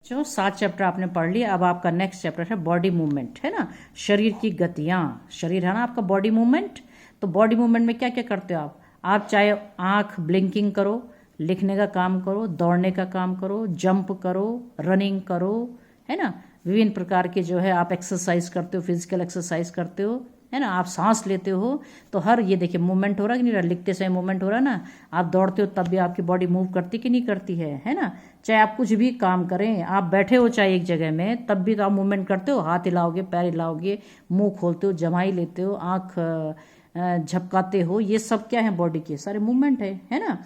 जो 7 चैप्टर आपने पढ़ लिया, अब आपका नेक्स्ट चैप्टर है बॉडी मूवमेंट, है ना। शरीर की गतियाँ, शरीर है ना आपका बॉडी मूवमेंट। तो बॉडी मूवमेंट में क्या क्या करते हो आप चाहे आँख ब्लिंकिंग करो, लिखने का काम करो, दौड़ने का काम करो, जंप करो, रनिंग करो, है ना। विभिन्न प्रकार के जो है आप एक्सरसाइज करते हो, फिजिकल एक्सरसाइज करते हो, है ना। आप सांस लेते हो तो हर ये देखिए मूवमेंट हो रहा है कि नहीं रहा, लिखते समय मूवमेंट हो रहा है ना। आप दौड़ते हो तब भी आपकी बॉडी मूव करती कि नहीं करती है ना। चाहे आप कुछ भी काम करें, आप बैठे हो चाहे एक जगह में, तब भी तो आप मूवमेंट करते हो, हाथ हिलाओगे, पैर हिलाओगे, मुंह खोलते हो, जमाई लेते हो, आँख झपकाते हो, ये सब क्या है बॉडी के सारे मूवमेंट है ना।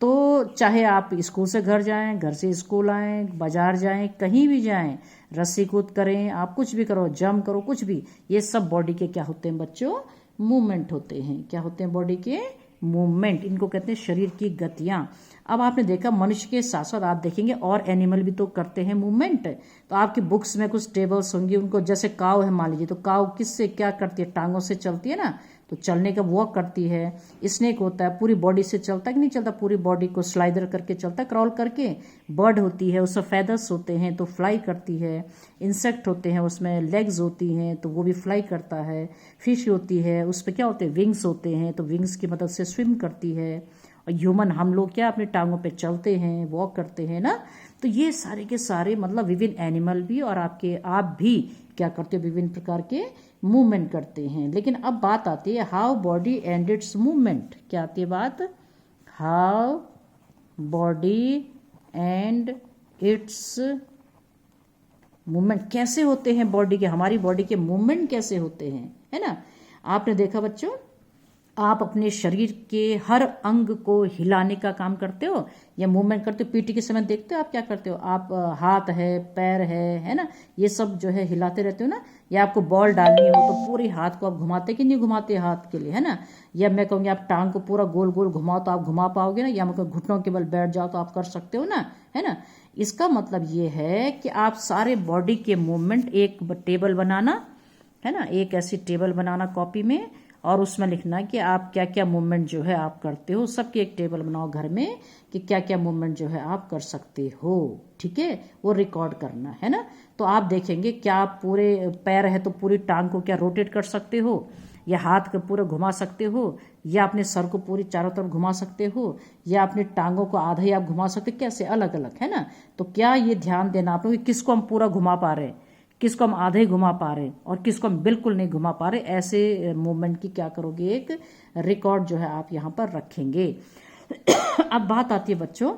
तो चाहे आप स्कूल से घर जाएं, घर से स्कूल आएँ, बाजार जाएं, कहीं भी जाएं, रस्सी कूद करें, आप कुछ भी करो, जंप करो, कुछ भी, ये सब बॉडी के क्या होते हैं बच्चों, मूवमेंट होते हैं। क्या होते हैं बॉडी के मूवमेंट, इनको कहते हैं शरीर की गतियाँ। अब आपने देखा मनुष्य के साथ साथ आप देखेंगे और एनिमल भी तो करते हैं मूवमेंट। तो आपकी बुक्स में कुछ टेबल्स होंगी, उनको जैसे काव है मान लीजिए, तो काव किससे क्या करती है, टांगों से चलती है ना, तो चलने का वॉक करती है। स्नेक होता है पूरी बॉडी से चलता है कि नहीं चलता, पूरी बॉडी को स्लाइडर करके चलता है, क्रॉल करके। बर्ड होती है उसमें फेदर्स होते हैं तो फ्लाई करती है। इंसेक्ट होते हैं उसमें लेग्स होती हैं तो वो भी फ्लाई करता है। फिश होती है उस पर क्या होते हैं, विंग्स होते हैं तो विंग्स की मदद से स्विम करती है। और ह्यूमन हम लोग क्या अपनी टांगों पे चलते हैं, वॉक करते हैं ना। तो ये सारे के सारे मतलब विभिन्न एनिमल भी और आप भी क्या करते हो, विभिन्न प्रकार के मूवमेंट करते हैं। लेकिन अब बात आती है how body and it's movement. क्या आती है बात, how body and it's movement, कैसे होते हैं बॉडी के, हमारी बॉडी के मूवमेंट कैसे होते हैं, है ना। आपने देखा बच्चों, आप अपने शरीर के हर अंग को हिलाने का काम करते हो या मूवमेंट करते हो। पीटी के समय देखते हो आप क्या करते हो, आप हाथ है, पैर है ना, ये सब जो है हिलाते रहते हो ना। या आपको बॉल डालनी हो तो पूरी हाथ को आप घुमाते कि नहीं घुमाते हाथ के लिए, है ना। या मैं कहूँगी आप टांग को पूरा गोल गोल घुमाओ तो आप घुमा पाओगे ना, या मतलब घुटनों के बल बैठ जाओ तो आप कर सकते हो ना, है ना। इसका मतलब ये है कि आप सारे बॉडी के मूवमेंट, एक टेबल बनाना, है ना, एक ऐसी टेबल बनाना कॉपी में, और उसमें लिखना कि आप क्या क्या मूवमेंट जो है आप करते हो। सबकी एक टेबल बनाओ घर में कि क्या क्या मूवमेंट जो है आप कर सकते हो, ठीक है, वो रिकॉर्ड करना है ना। तो आप देखेंगे क्या आप पूरे पैर है तो पूरी टांग को क्या रोटेट कर सकते हो, या हाथ को पूरा घुमा सकते हो, या अपने सर को पूरी चारों तरफ घुमा सकते हो, या अपने टांगों को आधा ही आप घुमा सकते हो, कैसे अलग अलग, है ना। तो क्या ये ध्यान देना आप लोग कि किसको हम पूरा घुमा पा रहे हैं, किसको हम आधे घुमा पा रहे हैं और किसको हम बिल्कुल नहीं घुमा पा रहे। ऐसे मूवमेंट की क्या करोगे, एक रिकॉर्ड जो है आप यहाँ पर रखेंगे। अब बात आती है बच्चों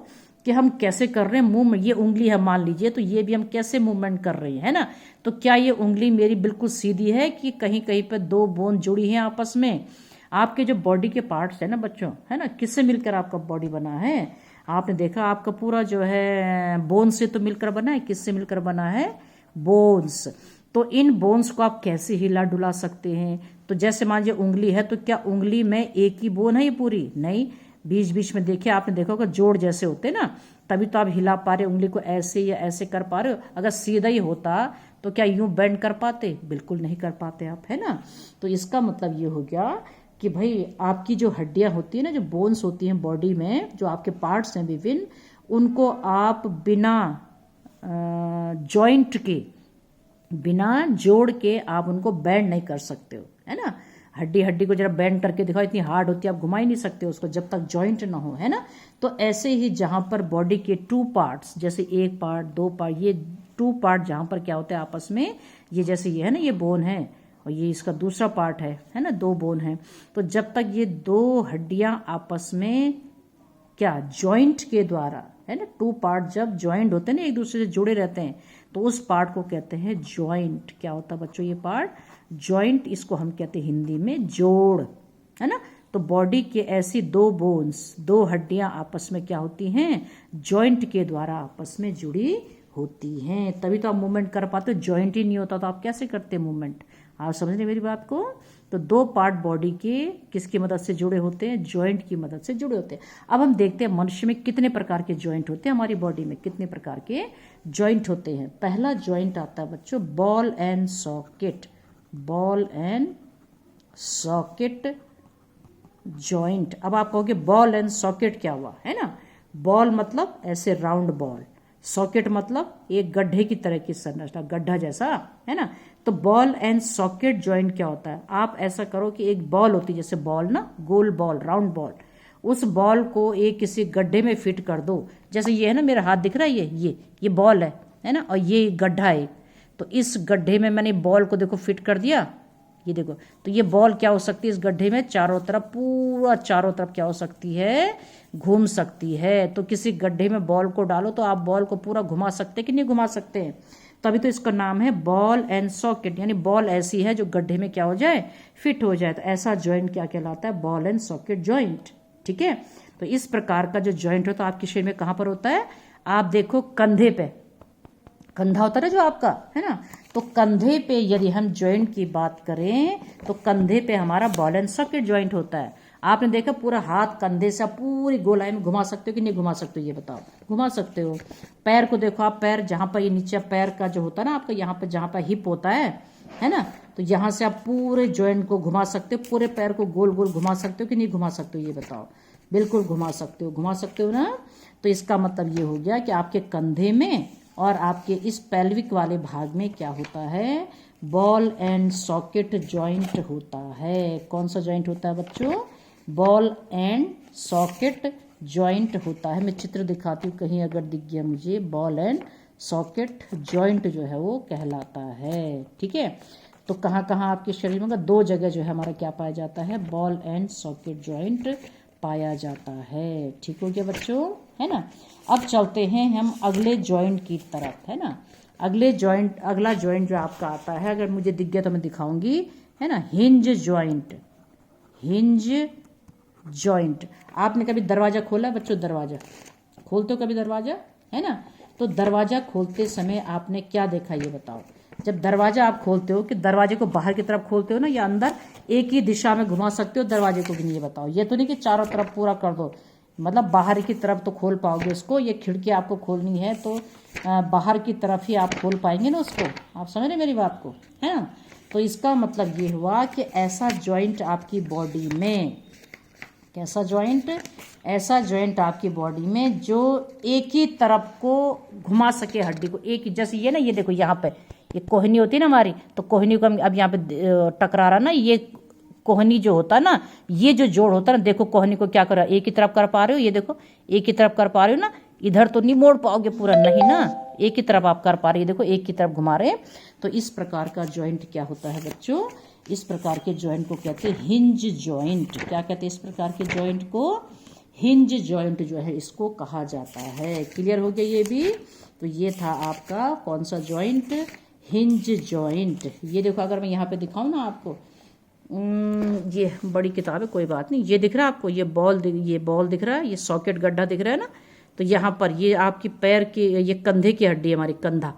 कि हम कैसे कर रहे हैं मूवमेंट। ये उंगली है मान लीजिए, तो ये भी हम कैसे मूवमेंट कर रहे हैं, है ना। तो क्या ये उंगली मेरी बिल्कुल सीधी है कि कहीं कहीं पर दो बोन जुड़ी हैं आपस में। आपके जो बॉडी के पार्ट्स है ना बच्चों, है ना, किससे मिलकर आपका बॉडी बना है। आपने देखा आपका पूरा जो है बोन से तो मिलकर बना है, किससे मिलकर बना है, बोन्स। तो इन बोन्स को आप कैसे हिला डुला सकते हैं। तो जैसे मान लीजिए उंगली है, तो क्या उंगली में एक ही बोन है ये पूरी, नहीं, बीच बीच में देखिए आपने देखा होगा जोड़ जैसे होते ना, तभी तो आप हिला पा रहे उंगली को, ऐसे या ऐसे कर पा रहे हो। अगर सीधा ही होता तो क्या यूं बेंड कर पाते, बिल्कुल नहीं कर पाते आप, है ना। तो इसका मतलब ये हो गया कि भाई आपकी जो हड्डियां होती है ना, जो बोन्स होती हैं बॉडी में, जो आपके पार्ट्स हैं विभिन्न, उनको आप बिना जॉइंट के, बिना जोड़ के आप उनको बेंड नहीं कर सकते हो, है ना। हड्डी हड्डी को जरा बेंड करके दिखाओ, इतनी हार्ड होती है, आप घुमा ही नहीं सकते उसको जब तक जॉइंट ना हो, है ना। तो ऐसे ही जहां पर बॉडी के टू पार्ट्स, जैसे एक पार्ट, दो पार्ट, ये टू पार्ट जहां पर क्या होता है आपस में, ये जैसे ये है ना, ये बोन है और ये इसका दूसरा पार्ट है ना, दो बोन है। तो जब तक ये दो हड्डियां आपस में क्या जॉइंट के द्वारा, है ना, टू पार्ट जब जॉइंट होते हैं ना, एक दूसरे से जुड़े रहते हैं, तो उस पार्ट को कहते हैं जॉइंट। क्या होता है बच्चों ये पार्ट, जॉइंट। इसको हम कहते हैं हिंदी में जोड़, है ना। तो बॉडी के ऐसी दो बोन्स, दो हड्डियां आपस में क्या होती हैं, जॉइंट के द्वारा आपस में जुड़ी होती हैं, तभी तो आप मूवमेंट कर पाते हो। जॉइंट ही नहीं होता तो आप कैसे करते मूवमेंट, आप समझ रहे मेरी बात को। तो दो पार्ट बॉडी के किसकी मदद से जुड़े होते हैं, जॉइंट की मदद से जुड़े होते हैं। अब हम देखते हैं मनुष्य में कितने प्रकार के जॉइंट होते हैं, हमारी बॉडी में कितने प्रकार के जॉइंट होते हैं। पहला जॉइंट आता है बच्चों ball and socket, ball and socket joint. अब आप कहोगे बॉल एंड सॉकेट क्या हुआ, है ना। बॉल मतलब ऐसे राउंड बॉल, सॉकेट मतलब एक गड्ढे की तरह की संरचना, गड्ढा जैसा, है ना। तो बॉल एंड सॉकेट जॉइंट क्या होता है, आप ऐसा करो कि एक बॉल होती है, जैसे बॉल ना, गोल बॉल, राउंड बॉल, उस बॉल को एक किसी गड्ढे में फिट कर दो। जैसे ये है ना, मेरा हाथ दिख रहा है, ये बॉल है ना, और ये गड्ढा है। तो इस गड्ढे में मैंने बॉल को देखो फिट कर दिया, ये देखो। तो ये बॉल क्या हो सकती है, इस गड्ढे में चारों तरफ, पूरा चारों तरफ क्या हो सकती है, घूम सकती है। तो किसी गड्ढे में बॉल को डालो तो आप बॉल को पूरा घुमा सकते हैं कि नहीं घुमा सकते हैं। तभी तो इसका नाम है बॉल एंड सॉकेट, यानी बॉल ऐसी है जो गड्ढे में क्या हो जाए, फिट हो जाए। तो ऐसा जॉइंट क्या कहलाता है, बॉल एंड सॉकेट जॉइंट। ठीक है, तो इस प्रकार का जो जॉइंट होता है आपके शरीर में कहाँ पर होता है, आप देखो कंधे पे, कंधा होता है जो आपका, है ना। तो कंधे पे यदि हम जॉइंट की बात करें तो कंधे पे हमारा बॉल एंड सॉकेट जॉइंट होता है। आपने देखा पूरा हाथ कंधे से पूरी गोलाई में घुमा सकते हो कि नहीं घुमा सकते हो, ये बताओ, घुमा सकते हो। पैर को देखो आप, पैर जहाँ पर ये नीचे पैर का जो होता है ना आपका, यहाँ पे जहाँ पर हिप होता है ना, तो यहाँ से आप पूरे जॉइंट को घुमा सकते हो, पूरे पैर को गोल गोल घुमा सकते हो कि नहीं घुमा सकते हो, ये बताओ। बिल्कुल घुमा सकते हो, घुमा सकते हो ना। तो इसका मतलब ये हो गया कि आपके कंधे में और आपके इस पेल्विक वाले भाग में क्या होता है, बॉल एंड सॉकेट जॉइंट होता है। कौन सा जॉइंट होता है बच्चों, बॉल एंड सॉकेट जॉइंट होता है। मैं चित्र दिखाती हूँ, कहीं अगर दिख गया मुझे, बॉल एंड सॉकेट जॉइंट जो है वो कहलाता है। ठीक है, तो कहाँ कहाँ आपके शरीर में, दो जगह जो है हमारा क्या पाया जाता है, बॉल एंड सॉकेट जॉइंट पाया जाता है। ठीक हो गया बच्चों, है ना। अब चलते हैं हम अगले जॉइंट की तरफ, है ना। अगला जॉइंट जो आपका आता है, अगर मुझे दिख गया तो मैं दिखाऊंगी, है ना, हिंज जॉइंट। हिंज जॉइंट, आपने कभी दरवाजा खोला बच्चों, दरवाजा खोलते हो कभी दरवाजा, है ना। तो दरवाजा खोलते समय आपने क्या देखा, ये बताओ। जब दरवाजा आप खोलते हो, कि दरवाजे को बाहर की तरफ खोलते हो ना, या अंदर एक ही दिशा में घुमा सकते हो दरवाजे को कि नहीं, ये बताओ। ये तो नहीं कि चारों तरफ पूरा कर दो, मतलब बाहर की तरफ तो खोल पाओगे उसको। ये खिड़की आपको खोलनी है तो बाहर की तरफ ही आप खोल पाएंगे ना उसको, आप समझ रहे मेरी बात को, है ना। तो इसका मतलब ये हुआ कि ऐसा जॉइंट आपकी बॉडी में, कैसा जॉइंट, ऐसा जॉइंट आपकी बॉडी में जो एक ही तरफ को घुमा सके हड्डी को, एक ही, जैसे ये ना, ये देखो यहाँ पे ये कोहनी होती है ना हमारी, तो कोहनी को हम अब यहाँ पे टकरा रहा ना, ये कोहनी जो होता है ना, ये जो जोड़ होता है ना, देखो कोहनी को क्या कर रहा है, एक ही तरफ कर पा रहे हो, ये देखो एक ही तरफ कर पा रहे हो ना, इधर तो नहीं मोड़ पाओगे पूरा, नहीं ना, एक ही तरफ आप कर पा रहे हो, देखो एक ही तरफ घुमा रहे हैं। तो इस प्रकार का जॉइंट क्या होता है बच्चों, इस प्रकार के जॉइंट को कहते हैं हिंज जॉइंट। क्या कहते हैं इस प्रकार के जॉइंट को, हिंज जॉइंट जो है इसको कहा जाता है। क्लियर हो गया ये भी। तो ये था आपका कौन सा जॉइंट, हिंज जॉइंट। ये देखो अगर मैं यहाँ पे दिखाऊं ना आपको, ये बड़ी किताब है, कोई बात नहीं, ये दिख रहा है आपको, ये बॉल दिख रहा है, ये सॉकेट गड्ढा दिख रहा है ना। तो यहाँ पर ये आपकी पैर की, ये कंधे की हड्डी है हमारी, कंधा,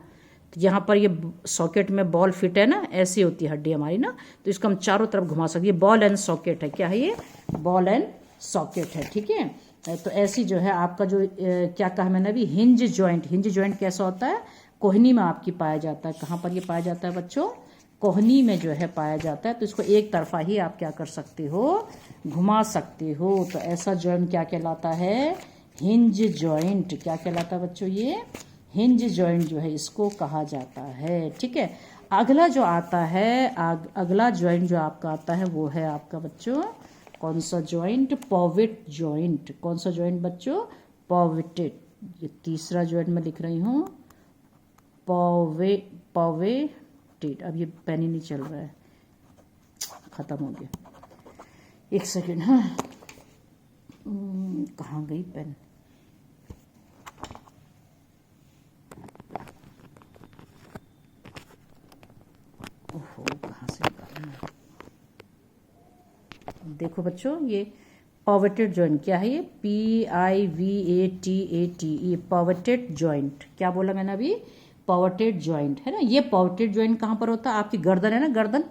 तो यहाँ पर ये सॉकेट में बॉल फिट है ना, ऐसी होती है हड्डी हमारी ना। तो इसको हम चारों तरफ घुमा सकते हैं, बॉल एंड सॉकेट है, क्या है ये, बॉल एंड सॉकेट है। ठीक है, तो ऐसी जो है आपका जो क्या कहा मैंने अभी, हिंज जॉइंट। हिंज जॉइंट कैसा होता है, कोहनी में आपकी पाया जाता है। कहाँ पर ये पाया जाता है बच्चों, कोहनी में जो है पाया जाता है। तो इसको एक तरफा ही आप क्या कर सकते हो, घुमा सकते हो। तो ऐसा जॉइंट क्या कहलाता है, हिंज जॉइंट। क्या कहलाता है बच्चों, ये हिंज जॉइंट जो है इसको कहा जाता है। ठीक है, अगला जो आता है, अगला जॉइंट जो आपका आता है वो है आपका बच्चों कौन सा जॉइंट, पॉवेट जॉइंट। कौन सा जॉइंट बच्चों, पॉवेटेड। ये तीसरा जॉइंट मैं लिख रही हूँ, पॉवेटेड। अब ये पेन ही नहीं चल रहा है, खत्म हो गया, एक सेकेंड। हाँ, कहाँ गई पेन, ओहो कहाँ से निकालना। देखो बच्चों, ये पॉवेटेड जॉइंट क्या है, ये PIVATAT, ये पॉवेटेड जॉइंट। क्या बोला मैंने अभी, पॉवेटेड जॉइंट है ना। ये पॉवेटेड जॉइंट कहाँ पर होता है, आपकी गर्दन है ना, गर्दन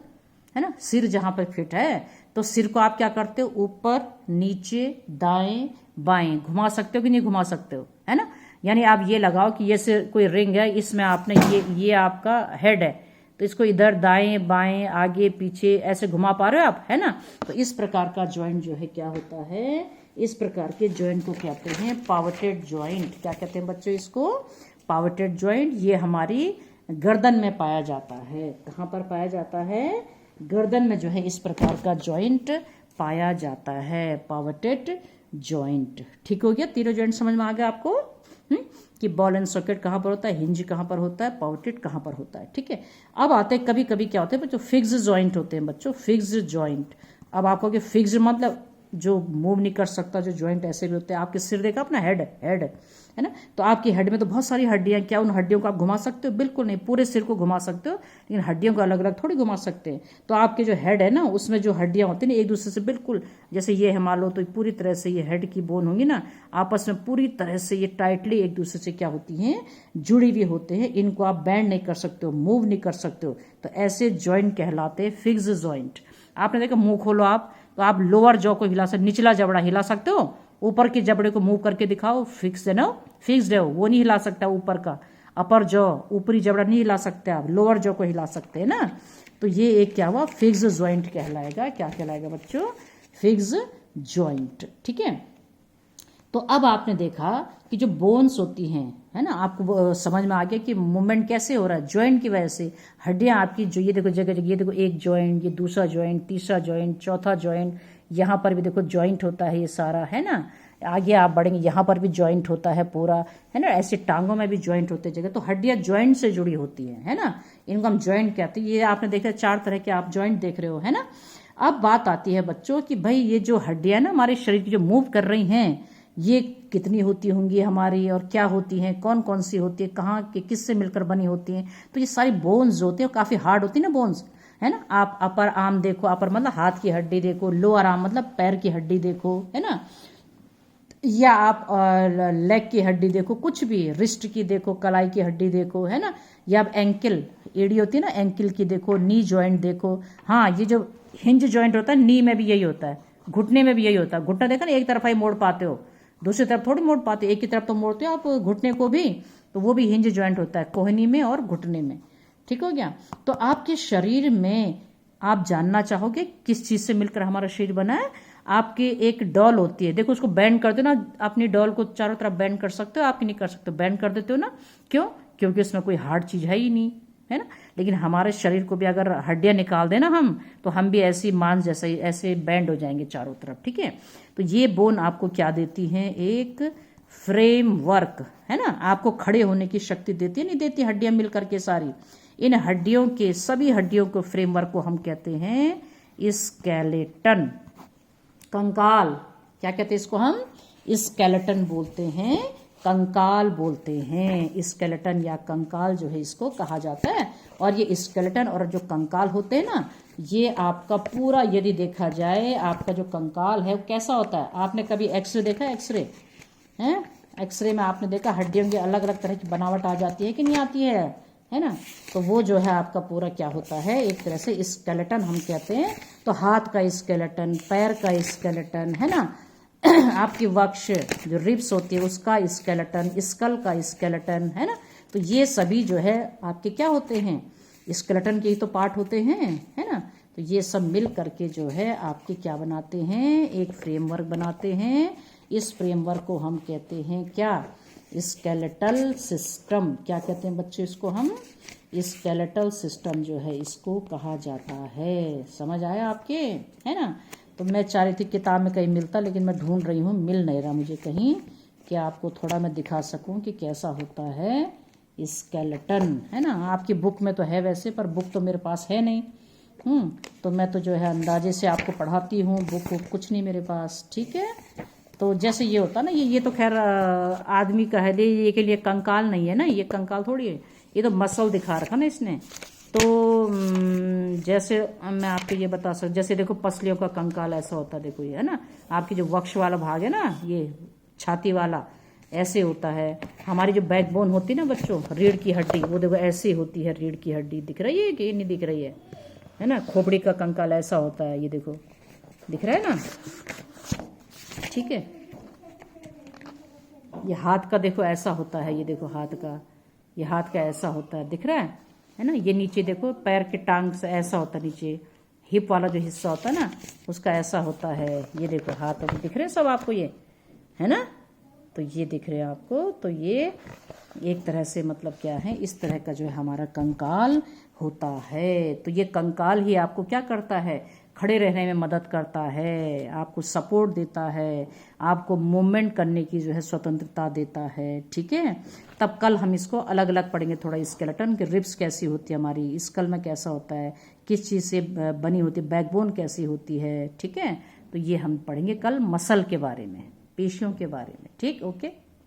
है ना, सिर जहाँ पर फिट है। तो सिर को आप क्या करते हो, ऊपर नीचे दाएं बाएं घुमा सकते हो कि नहीं घुमा सकते हो, है ना। यानी आप ये लगाओ कि ये से कोई रिंग है, इसमें आपने ये आपका हेड है, तो इसको इधर दाएं बाएं आगे पीछे ऐसे घुमा पा रहे हो आप, है ना। तो इस प्रकार का जॉइंट जो है क्या होता है, इस प्रकार के जॉइंट को कहते हैं पॉवेटेड जॉइंट। क्या कहते हैं बच्चों इसको, पावटेड जॉइंट ये हमारी गर्दन में पाया जाता है। कहाँ पर पाया जाता है? गर्दन में जो है इस प्रकार का जॉइंट पाया जाता है, पावटेड जॉइंट। ठीक हो गया? तीनों जॉइंट समझ में आ गया आपको कि बॉल एंड सॉकेट कहाँ पर होता है, हिंज कहाँ पर होता है, पावटेड कहाँ पर होता है। ठीक है, अब आते हैं कभी कभी क्या होते हैं बच्चों, फिक्स जॉइंट होते हैं बच्चों, फिक्स जॉइंट। अब आपको कि फिक्स मतलब जो मूव नहीं कर सकता, जो जॉइंट ऐसे भी होते हैं। आपके सिर देखा अपना, हेड है ना, तो आपकी हेड में तो बहुत सारी हड्डियां, क्या उन हड्डियों को आप घुमा सकते हो? बिल्कुल नहीं, पूरे सिर को घुमा सकते हो, लेकिन हड्डियों को अलग अलग थोड़ी घुमा सकते हैं। तो आपके जो हेड है ना, उसमें जो हड्डियां होती हैं ना, एक दूसरे से बिल्कुल, जैसे ये है मान लो, तो पूरी तरह से ये हेड की बोन होंगी ना, आपस में पूरी तरह से ये टाइटली एक दूसरे से क्या होती हैं, जुड़ी हुई होते हैं। इनको आप बैंड नहीं कर सकते हो, मूव नहीं कर सकते हो, तो ऐसे जॉइंट कहलाते हैं फिक्स जॉइंट। आपने देखा, मुंह खोलो आप, तो आप लोअर जॉ को हिला सकते, निचला जबड़ा हिला सकते हो, ऊपर के जबड़े को मूव करके दिखाओ, फिक्स है ना, फिक्स्ड है वो नहीं हिला सकता ऊपर का, अपर जॉ, ऊपरी जबड़ा नहीं हिला सकते आप, लोअर जॉ को हिला सकते हैं ना। तो ये एक क्या हुआ, फिक्स जॉइंट कहलाएगा। क्या कहलाएगा बच्चों? Fix joint. ठीक है, तो अब आपने देखा कि जो बोन्स होती हैं, है ना, आपको समझ में आ गया कि मूवमेंट कैसे हो रहा है, जॉइंट की वजह से। हड्डियां आपकी जो ये देखो जगह जगह, ये देखो एक जॉइंट, ये दूसरा जॉइंट, तीसरा जॉइंट, चौथा जॉइंट, यहाँ पर भी देखो जॉइंट होता है ये सारा, है ना। आगे आप बढ़ेंगे, यहाँ पर भी जॉइंट होता है पूरा, है ना। ऐसे टांगों में भी जॉइंट होते जगह, तो हड्डियां जॉइंट से जुड़ी होती है ना, इनको हम जॉइंट कहते हैं। ये आपने देखा 4 तरह के आप जॉइंट देख रहे हो, है ना। अब बात आती है बच्चों कि भाई ये जो हड्डियां ना हमारे शरीर की जो मूव कर रही हैं, ये कितनी होती होंगी हमारी, और क्या होती हैं, कौन कौन सी होती है, कहाँ के किससे मिलकर बनी होती हैं। तो ये सारी बोन्स जो होती है काफ़ी हार्ड होती है ना बोन्स, है ना। आप अपर आर्म देखो, अपर मतलब हाथ की हड्डी देखो, लोअर आर्म मतलब पैर की हड्डी देखो, है ना, या आप लेग की हड्डी देखो, कुछ भी, रिस्ट की देखो, कलाई की हड्डी देखो, है ना, या आप एंकल, एड़ी होती है ना एंकल की देखो, नी जॉइंट देखो। हाँ, ये जो हिंज जॉइंट होता है, नी में भी यही होता है, घुटने में भी यही होता है। घुटना देखा ना, एक तरफ ही मोड़ पाते हो, दूसरी तरफ थोड़ी मोड़ पाते, एक की तरफ तो मोड़ते हो आप घुटने को भी, तो वो भी हिंज जॉइंट होता है, कोहनी में और घुटने में। ठीक हो गया। तो आपके शरीर में आप जानना चाहोगे किस चीज से मिलकर हमारा शरीर बना है। आपकी एक डॉल होती है, देखो उसको बैंड कर दो ना, अपनी डॉल को चारों तरफ बैंड कर सकते हो, आप नहीं कर सकते, बैंड कर देते हो ना, क्यों? क्योंकि उसमें कोई हार्ड चीज है ही नहीं, है ना। लेकिन हमारे शरीर को भी अगर हड्डियां निकाल देना हम, तो हम भी ऐसी मांस जैसे ऐसे बैंड हो जाएंगे चारों तरफ। ठीक है, तो ये बोन आपको क्या देती है, एक फ्रेमवर्क, है ना, आपको खड़े होने की शक्ति देती है, नहीं देती, हड्डियां मिलकर के सारी, इन हड्डियों के, सभी हड्डियों को, फ्रेमवर्क को हम कहते हैं स्केलेटन, कंकाल। क्या कहते हैं इसको हम? स्केलेटन बोलते हैं, कंकाल बोलते हैं। स्केलेटन या कंकाल जो है इसको कहा जाता है। और ये स्केलेटन और जो कंकाल होते हैं ना, ये आपका पूरा यदि देखा जाए, आपका जो कंकाल है वो कैसा होता है। आपने कभी एक्सरे देखा है? एक्सरे है, एक्सरे में आपने देखा हड्डियों की अलग अलग तरह की बनावट आ जाती है कि नहीं आती है ना। तो वो जो है आपका पूरा क्या होता है, एक तरह से स्केलेटन हम कहते हैं। तो हाथ का स्केलेटन, पैर का स्केलेटन, है ना, आपकी वक्ष जो रिब्स होती है उसका स्केलेटन, स्कल का स्केलेटन, है ना। तो ये सभी जो है आपके क्या होते हैं, स्केलेटन के ही तो पार्ट होते हैं, है ना। तो ये सब मिल करके जो है आपके क्या बनाते हैं, एक फ्रेमवर्क बनाते हैं। इस फ्रेमवर्क को हम कहते हैं क्या, स्केलेटल सिस्टम। क्या कहते हैं बच्चों इसको हम? स्केलेटल सिस्टम जो है इसको कहा जाता है। समझ आया आपके, है ना। तो मैं चाह रही थी किताब में कहीं मिलता, लेकिन मैं ढूंढ रही हूँ, मिल नहीं रहा मुझे कहीं, कि आपको थोड़ा मैं दिखा सकूं कि कैसा होता है स्केलेटन, है ना। आपकी बुक में तो है वैसे, पर बुक तो मेरे पास है नहीं। तो मैं तो जो है अंदाजे से आपको पढ़ाती हूँ, बुक कुछ नहीं मेरे पास। ठीक है, तो जैसे ये होता ना, ये तो खैर आदमी का है, ये के लिए कंकाल नहीं है ना, ये कंकाल थोड़ी है, ये तो मसल दिखा रखा ना इसने। तो जैसे मैं आपको ये बता सकता, जैसे देखो पसलियों का कंकाल ऐसा होता है, देखो ये, है ना, आपकी जो वक्ष वाला भाग है ना, ये छाती वाला ऐसे होता है। हमारी जो बैकबोन होती है ना बच्चों, रीढ़ की हड्डी, वो देखो ऐसी होती है, रीढ़ की हड्डी दिख रही है कि नहीं दिख रही है ना। खोपड़ी का कंकाल ऐसा होता है, ये देखो दिख रहा है ना। ठीक है, ये हाथ का देखो ऐसा होता है, ये देखो हाथ का, ये हाथ का ऐसा होता है, दिख रहा है ना। ये नीचे देखो पैर के टांग से ऐसा होता है, नीचे हिप वाला जो हिस्सा होता है ना उसका ऐसा होता है, ये देखो हाथ दिख रहे हैं सब आपको, ये है ना। तो ये दिख रहे हैं आपको। तो ये एक तरह से मतलब क्या है, इस तरह का जो है हमारा कंकाल होता है। तो ये कंकाल ही आपको क्या करता है, खड़े रहने में मदद करता है, आपको सपोर्ट देता है, आपको मूवमेंट करने की जो है स्वतंत्रता देता है। ठीक है, तब कल हम इसको अलग अलग पढ़ेंगे थोड़ा, स्केलेटन के रिब्स कैसी होती है हमारी, स्कल में कैसा होता है, किस चीज़ से बनी होती है, बैकबोन कैसी होती है। ठीक है, तो ये हम पढ़ेंगे कल मसल के बारे में, पेशियों के बारे में। ठीक, ओके।